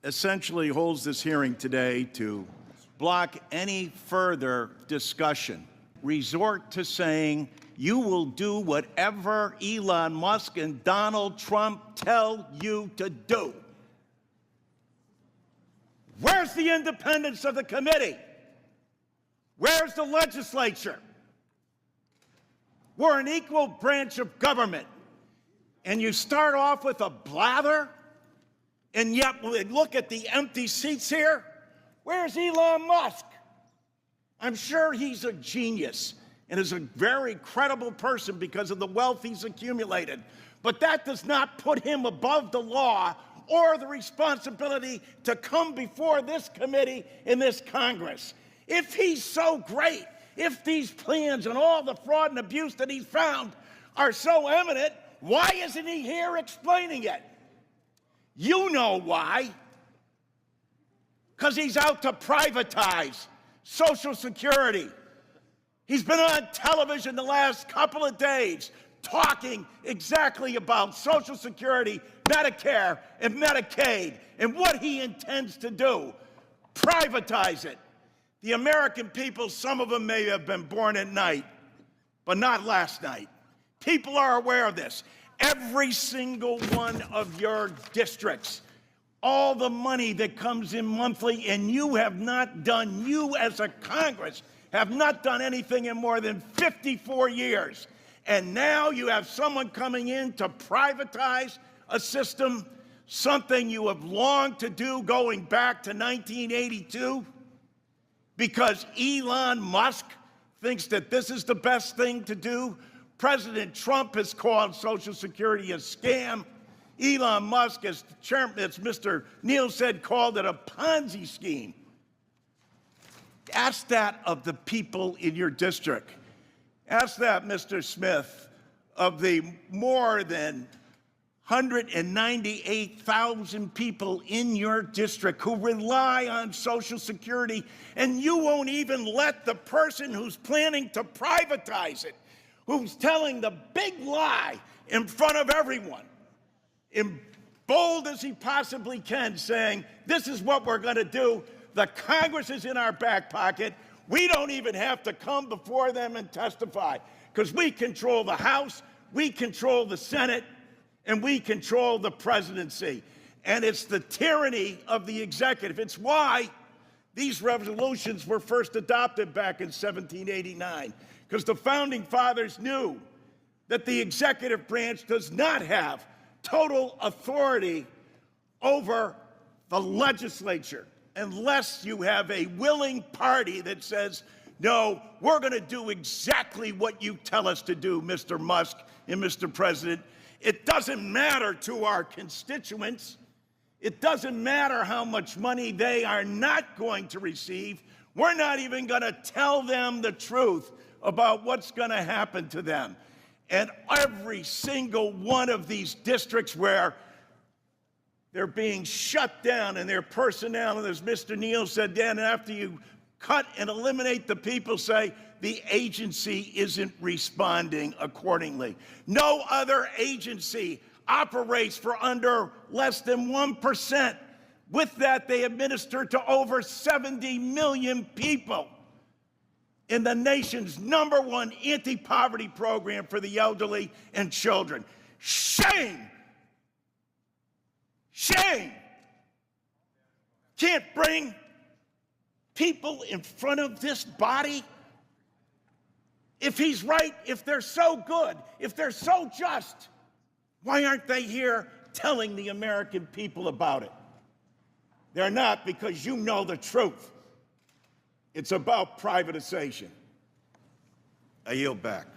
essentially holds this hearing today to block any further discussion, resort to saying you will do whatever Elon Musk and Donald Trump tell you to do. Where's the independence of the committee? Where's the legislature? We're an equal branch of government. And you start off with a blather, and yet look at the empty seats here. Where's Elon Musk? I'm sure he's a genius and is a very credible person because of the wealth he's accumulated. But that does not put him above the law or the responsibility to come before this committee in this Congress. If he's so great, if these plans and all the fraud and abuse that he's found are so eminent, why isn't he here explaining it? You know why. Because he's out to privatize Social Security. He's been on television the last couple of days talking exactly about Social Security, Medicare, and Medicaid, and what he intends to do. Privatize it. The American people, some of them may have been born at night, but not last night. People are aware of this. Every single one of your districts, all the money that comes in monthly, and you have not done, you as a Congress, have not done anything in more than 54 years. And now you have someone coming in to privatize a system, something you have longed to do going back to 1982, because Elon Musk thinks that this is the best thing to do. President Trump has called Social Security a scam. Elon Musk, as Mr. Neal said, called it a Ponzi scheme. Ask that of the people in your district. Ask that, Mr. Smith, of the more than 198,000 people in your district who rely on Social Security, and you won't even let the person who's planning to privatize it, who's telling the big lie in front of everyone, in bold as he possibly can, saying, this is what we're going to do. The Congress is in our back pocket. We don't even have to come before them and testify because we control the House, we control the Senate, and we control the presidency. And it's the tyranny of the executive. It's why these resolutions were first adopted back in 1789, because the founding fathers knew that the executive branch does not have total authority over the legislature unless you have a willing party that says, no, we're going to do exactly what you tell us to do, Mr. Musk and Mr. President. It doesn't matter to our constituents. It doesn't matter how much money they are not going to receive. We're not even going to tell them the truth about what's going to happen to them. And every single one of these districts where they're being shut down and their personnel, and as Mr. Neal said, Dan, after you cut and eliminate the people, say the agency isn't responding accordingly. No other agency operates for under less than 1%. With that, they administer to over 70 million people in the nation's #1 anti-poverty program for the elderly and children. Shame! Shame! Can't bring people in front of this body? If he's right, if they're so good, if they're so just, why aren't they here telling the American people about it? They're not, because you know the truth. It's about privatization. I yield back.